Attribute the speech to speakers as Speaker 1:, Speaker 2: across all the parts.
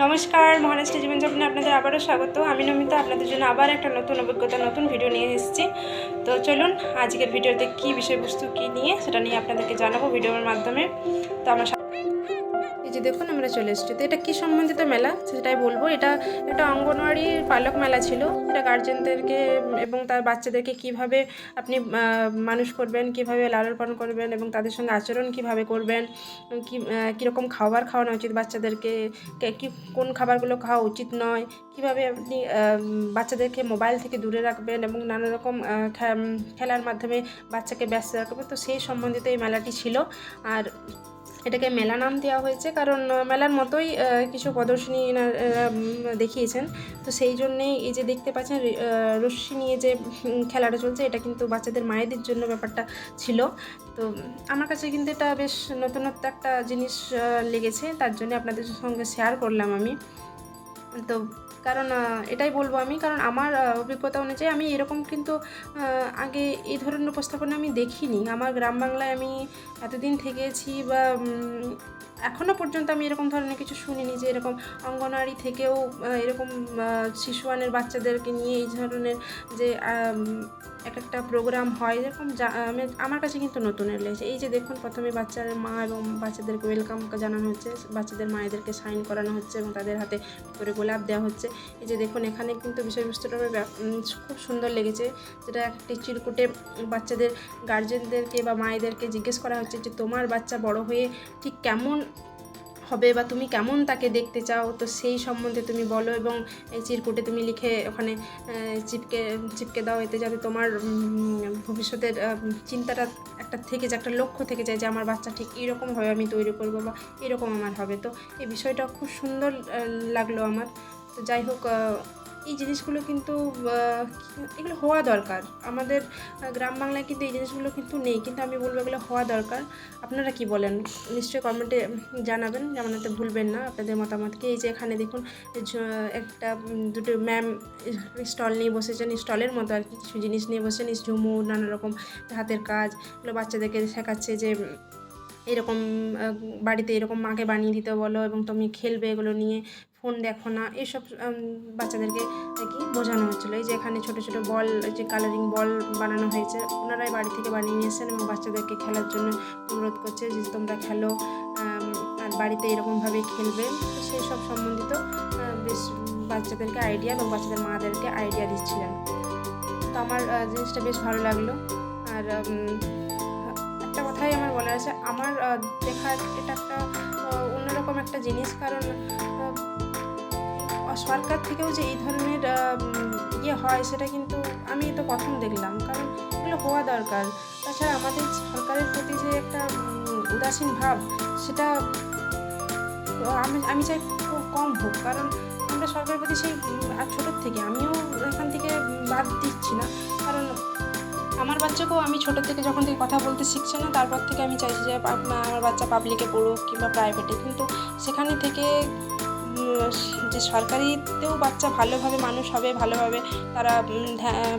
Speaker 1: নমস্কার, মহারাষ্ট্র জীবনযাপনে আপনাদের আবারও স্বাগত। আমি নমিতা আপনাদের জন্য আবার একটা নতুন অভিজ্ঞতা, নতুন ভিডিও নিয়ে এসেছি। তো চলুন আজকের ভিডিওতে কী বিষয়বস্তু কী নিয়ে সেটা নিয়ে আপনাদেরকে জানাবো ভিডিওর মাধ্যমে। তো আমরা এই যে দেখুন আমরা চলে এসেছি। তো এটা কী সম্বন্ধিত মেলা সেটাই বলবো। এটা একটা অঙ্গনওয়াড়ির পালক মেলা ছিল। এটা গার্জেনদেরকে এবং তার বাচ্চাদেরকে কিভাবে আপনি মানুষ করবেন, কিভাবে লালন পালন করবেন এবং তাদের সঙ্গে আচরণ কিভাবে করবেন, কীরকম খাবার খাওয়ানো উচিত বাচ্চাদেরকে, কি কোন খাবারগুলো খাওয়া উচিত নয়, কিভাবে আপনি বাচ্চাদেরকে মোবাইল থেকে দূরে রাখবেন এবং নানা রকম খেলার মাধ্যমে বাচ্চাকে ব্যস্ত রাখবেন। তো সেই সম্বন্ধিত এই মেলাটি ছিল। আর এটাকে মেলা নাম দেওয়া হয়েছে কারণ মেলার মতোই কিছু প্রদর্শনী দেখিয়েছেন। তো সেই জন্যেই এই যে দেখতে পাচ্ছেন রশ্মি নিয়ে যে খেলাটা চলছে, এটা কিন্তু বাচ্চাদের মায়েদের জন্য ব্যাপারটা ছিল। তো আমার কাছে কিন্তু এটা বেশ নতুনত্ব একটা জিনিস লেগেছে, তার জন্য আপনাদের সঙ্গে শেয়ার করলাম আমি। তো কারণ এটাই বলবো আমি, কারণ আমার অভিজ্ঞতা অনুযায়ী আমি এরকম কিন্তু আগে এই ধরনের উপস্থাপনা আমি দেখিনি। আমার গ্রাম বাংলায় আমি এতদিন থেকেছি বা এখনও পর্যন্ত আমি এরকম ধরনের কিছু শুনিনি যে এরকম অঙ্গনওয়াড়ি থেকেও এরকম শিশুয়ানের বাচ্চাদেরকে নিয়ে এই ধরনের যে এক একটা প্রোগ্রাম হয়, এরকম আমার কাছে কিন্তু নতুন লেগেছে। এই যে দেখুন প্রথমে বাচ্চার মা এবং বাচ্চাদেরকে ওয়েলকাম জানানো হচ্ছে, বাচ্চাদের মায়েদেরকে সাইন করানো হচ্ছে এবং তাদের হাতে করে গোলাপ দেওয়া হচ্ছে। এই যে দেখুন এখানে কিন্তু বিষয়বস্তুটা খুব সুন্দর লেগেছে, যেটা একটি চিরকুটে বাচ্চাদের গার্জেনদেরকে বা মায়েদেরকে জিজ্ঞেস করা হচ্ছে যে তোমার বাচ্চা বড় হয়ে ঠিক কেমন হবে বা তুমি কেমন তাকে দেখতে চাও, তো সেই সম্বন্ধে তুমি বলো এবং এই চিরকুটে তুমি লিখে ওখানে চিপকে দাও, এতে যাতে তোমার ভবিষ্যতের চিন্তাটা একটা থেকে যায়, একটা লক্ষ্য থেকে যায় যে আমার বাচ্চা ঠিক এইরকমভাবে আমি তৈরি করবো বা এরকম আমার হবে। তো এই বিষয়টা খুব সুন্দর লাগলো আমার। তো যাই হোক, এই জিনিসগুলো কিন্তু এগুলো হওয়া দরকার। আমাদের গ্রাম বাংলায় কিন্তু এই জিনিসগুলো কিন্তু নেই, কিন্তু আমি বলবো এগুলো হওয়া দরকার। আপনারা কি বলেন নিশ্চয়ই কমেন্টে জানাবেন, জানাতে ভুলবেন না আপনাদের মতামতকে। এই যে এখানে দেখুন একটা দুটো ম্যাম স্টল নিয়ে বসেছেন, স্টলের মতো আর কি কিছু জিনিস নিয়ে বসেছেন, ঝুমুর নানা রকম হাতের কাজ, এগুলো বাচ্চাদেরকে শেখাচ্ছে যে এরকম বাড়িতে এরকম মাকে বানিয়ে দিতে বলো এবং তুমি খেলবে এগুলো নিয়ে, ফোন দেখো না, এসব বাচ্চাদেরকে কি বোঝানো হচ্ছিলো। এই যে এখানে ছোটো ছোটো বল, যে কালারিং বল বানানো হয়েছে, ওনারাই বাড়ি থেকে বানিয়ে নিয়ে এসেছেন এবং বাচ্চাদেরকে খেলার জন্য অনুরোধ করছে যে তোমরা খেলো আর বাড়িতে এরকমভাবে খেলবে। তো সেই সব সম্বন্ধিত বেশ বাচ্চাদেরকে আইডিয়া এবং বাচ্চাদের মাদেরকে আইডিয়া দিচ্ছিলেন। তো আমার জিনিসটা বেশ ভালো লাগলো। আর একটা কথাই আমার বলার আছে, আমার দেখার এটা একটা অন্যরকম একটা জিনিস, কারণ সরকার থেকেও যে এই ধরনের হয় সেটা কিন্তু আমি তো প্রথম দেখলাম, কারণ এগুলো হওয়া দরকার। তাছাড়া আমাদের সরকারের প্রতি যে একটা উদাসীন ভাব, সেটা আমি চাই খুব কম হোক, কারণ আমরা সরকারের প্রতি সেই ছোটোর থেকে আমিও এখান থেকে বাদ দিচ্ছি না, কারণ আমার বাচ্চাকেও আমি ছোটো থেকে যখন থেকে কথা বলতে শিখছে না, তারপর থেকে আমি চাইছি যে আমার বাচ্চা পাবলিকে পড়ুক কিংবা প্রাইভেটে, কিন্তু সেখানে থেকে যে সরকারিতেও বাচ্চা ভালোভাবে মানুষ হবে, ভালোভাবে তারা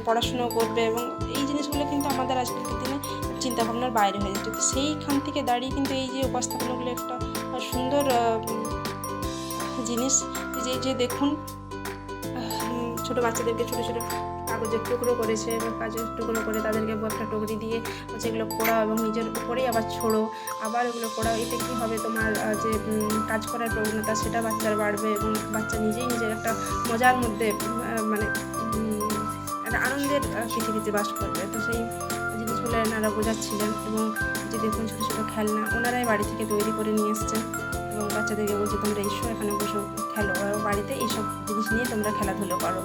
Speaker 1: পড়াশুনো করবে এবং এই জিনিসগুলো কিন্তু আমাদের আজকালকার দিনে চিন্তাভাবনার বাইরে হয়ে যাচ্ছে। তো সেইখান থেকে দাঁড়িয়ে কিন্তু এই যে উপস্থাপনাগুলো একটা সুন্দর জিনিস। যে দেখুন ছোটো বাচ্চাদেরকে ছোটো ছোটো কাগজের টুকরো করেছে এবং কাগজের টুকরো করে তাদেরকে একটা টুকরি দিয়ে হচ্ছে এগুলো পোড়াও এবং নিজের উপরেই আবার ছোড়ো, আবার এগুলো পোড়াও। এতে কী হবে, তোমার যে কাজ করার প্রবণতা সেটা বাচ্চার বাড়বে এবং বাচ্চা নিজেই নিজের একটা মজার মধ্যে মানে একটা আনন্দের পৃথিবীতে বাস করবে। তো সেই জিনিসগুলো এনারা বোঝাচ্ছিলেন এবং যে দেখুন ছোটো ছোটো খেলনা ওনারাই বাড়ি থেকে তৈরি করে নিয়ে এসছেন এবং বাচ্চাদেরকে বলছে তোমরা এসো এখানে বসো খেলো, বাড়িতে এইসব জিনিস নিয়ে তোমরা খেলাধুলো করো।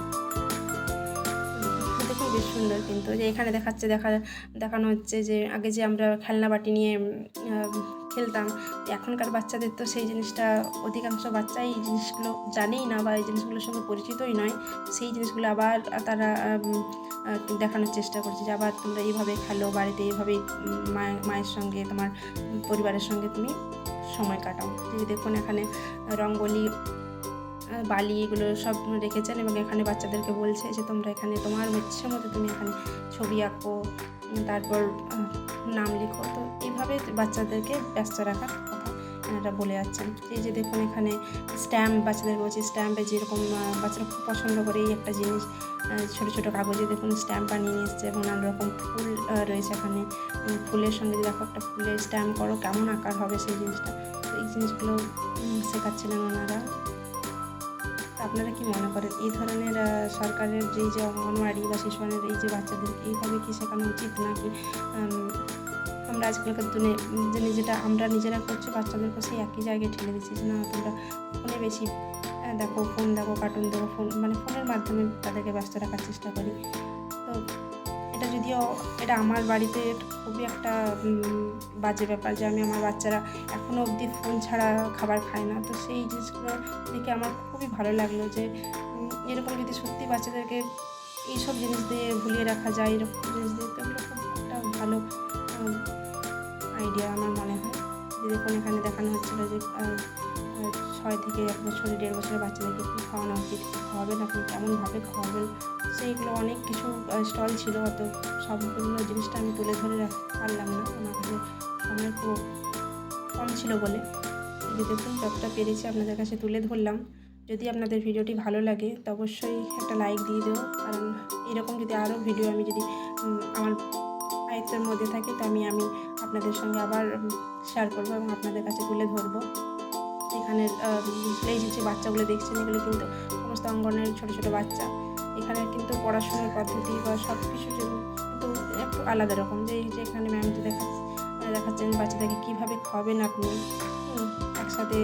Speaker 1: দেখুন বেশ সুন্দর। কিন্তু যে এখানে দেখানো হচ্ছে যে আগে যে আমরা খেলনা বাটি নিয়ে খেলতাম, এখনকার বাচ্চাদের তো সেই জিনিসটা অধিকাংশ বাচ্চাই এই জিনিসগুলো জানেই না বা এই জিনিসগুলোর সঙ্গে পরিচিতই নয়। সেই জিনিসগুলো আবার তারা দেখানোর চেষ্টা করছে যে আবার তোমরা এইভাবে খেলো, বাড়িতে এইভাবেই মায়ের সঙ্গে তোমার পরিবারের সঙ্গে তুমি সময় কাটাও। যে দেখুন এখানে রঙ্গোলি, বালি এগুলো সব রেখেছেন এবং এখানে বাচ্চাদেরকে বলছে যে তোমরা এখানে তোমার ইচ্ছে মতো তুমি এখানে ছবি আঁকো, তারপর নাম লিখো। তো এইভাবে বাচ্চাদেরকে ব্যস্ত রাখার কথা এনারা বলে যাচ্ছেন। এই যে দেখুন এখানে স্ট্যাম্প, বাচ্চাদের বলছি স্ট্যাম্পে যেরকম বাচ্চারা খুব পছন্দ করে এই একটা জিনিস, ছোটো ছোটো কাগজে দেখুন স্ট্যাম্প বানিয়ে নিয়ে এসছে এবং নানা রকম ফুল রয়েছে এখানে। ফুলের সঙ্গে দেখো একটা ফুলের স্ট্যাম্প করো, কেমন আকার হবে সেই জিনিসটা। তো এই জিনিসগুলো শেখাচ্ছিলেন ওনারা। আপনারা কি মনে করেন এই ধরনের সরকারের যে অঙ্গনওয়াড়ি বা শিশুনের এই যে বাচ্চাদের এইভাবে কি শেখানো উচিত, নাকি আমরা আজকালকার দিনে যেটা আমরা নিজেরা করছি বাচ্চাদেরকে সেই একই জায়গায় ঠেলে দিচ্ছি যে না তোমরা ফোনে বেশি দেখো, ফোন দেখো, কার্টুন দেখো, ফোনের মাধ্যমে তাদেরকে ব্যস্ত রাখার চেষ্টা করি। তো এটা যদিও এটা আমার বাড়িতে খুবই একটা বাজে ব্যাপার যে আমার বাচ্চারা এখনও অবধি ফোন ছাড়া খাবার খায় না। তো সেই জিনিসগুলো দেখে আমার খুবই ভালো লাগলো যে এরকম যদি সত্যি বাচ্চাদেরকে এইসব জিনিস দিয়ে ভুলিয়ে রাখা যায়, এরকম জিনিস দিয়ে, তো এগুলো খুব একটা ভালো আইডিয়া আমার মনে হয়। দেখুন এখানে দেখানো হচ্ছিলো যে 6 থেকে 1 বছর 1.5 বছরের বাচ্চাদেরকে কী খাওয়ানো উচিত, কী খাওয়াবেন, আপনি কেমনভাবে খাওয়াবেন, সেইগুলো অনেক কিছু স্টল ছিল। অত সম্পূর্ণ জিনিসটা আমি তুলে ধরে পারলাম না, আমার কাছে সময় খুব কম ছিল বলে। এই দেখুন যতটা পেরেছি আপনাদের কাছে তুলে ধরলাম। যদি আপনাদের ভিডিওটি ভালো লাগে তো অবশ্যই একটা লাইক দিয়ে দেবো, কারণ এরকম যদি আরও ভিডিও আমি যদি আমার আয়ত্তের মধ্যে থাকে তো আমি আপনাদের সঙ্গে আবার শেয়ার করবো এবং আপনাদের কাছে তুলে ধরবো। এখানে এই যে বাচ্চাগুলো দেখছেন এগুলো কিন্তু সমস্ত অঙ্গনের ছোটো ছোটো বাচ্চা। এখানে কিন্তু পড়াশোনার পদ্ধতি বা সব কিছু কিন্তু একটু আলাদা রকম। যে এই যে এখানে ম্যাম তো দেখাচ্ছেন বাচ্চাদেরকে কীভাবে খাওয়াবেন আপনি, একসাথে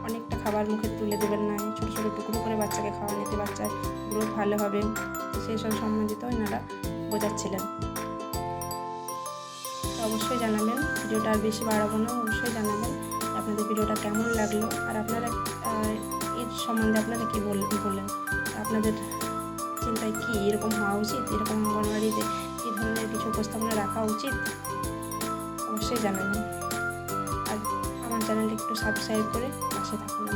Speaker 1: অনেকটা খাবার মুখে তুলে দেবেন না, ছোটো ছোটো টুকরো করে বাচ্চাকে খাওয়ান, এতে বাচ্চার গ্রোথ ভালো হবে, সেই সব সম্বন্ধিত এনারা বোঝাচ্ছিলেন। তো অবশ্যই জানাবেন, ভিডিওটা আর বেশি বাড়াবো না, অবশ্যই জানাবেন আপনাদের ভিডিওটা কেমন লাগলো, আর আপনারা এর সম্বন্ধে আপনারা কী বললেন, আপনাদের চিন্তায় কি এরকম হওয়া উচিত, এরকম অঙ্গনওয়াড়িতে এই ধরনের কিছু উপস্থাপনা রাখা উচিত, অবশ্যই জানাবেন। আর আমার চ্যানেলটি একটু সাবস্ক্রাইব করে পাশে থাকুন।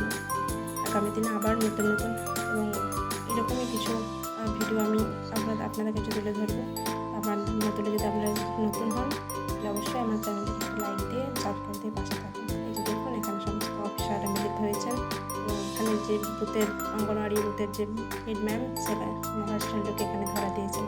Speaker 1: আগামী দিনে আবার নতুন নতুন এবং এরকমই কিছু ভিডিও আমি আপনাদের কাছে তুলে ধরবো। আমার নতুন যদি আপনারা নতুন হন তাহলে অবশ্যই আমার চ্যানেলটিকে একটু লাইক দিয়ে সাবস্ক্রাইব দিয়ে পাশে থাকুন। এই যে দেখুন এখানে সমস্ত অফিসাররা মিলিত হয়েছেন এবং এখানে যে বুথের অঙ্গনওয়াড়ি বুথের যে হেড ম্যাম সেটা মহারাষ্ট্রের লোক এখানে ধরা দিয়েছেন।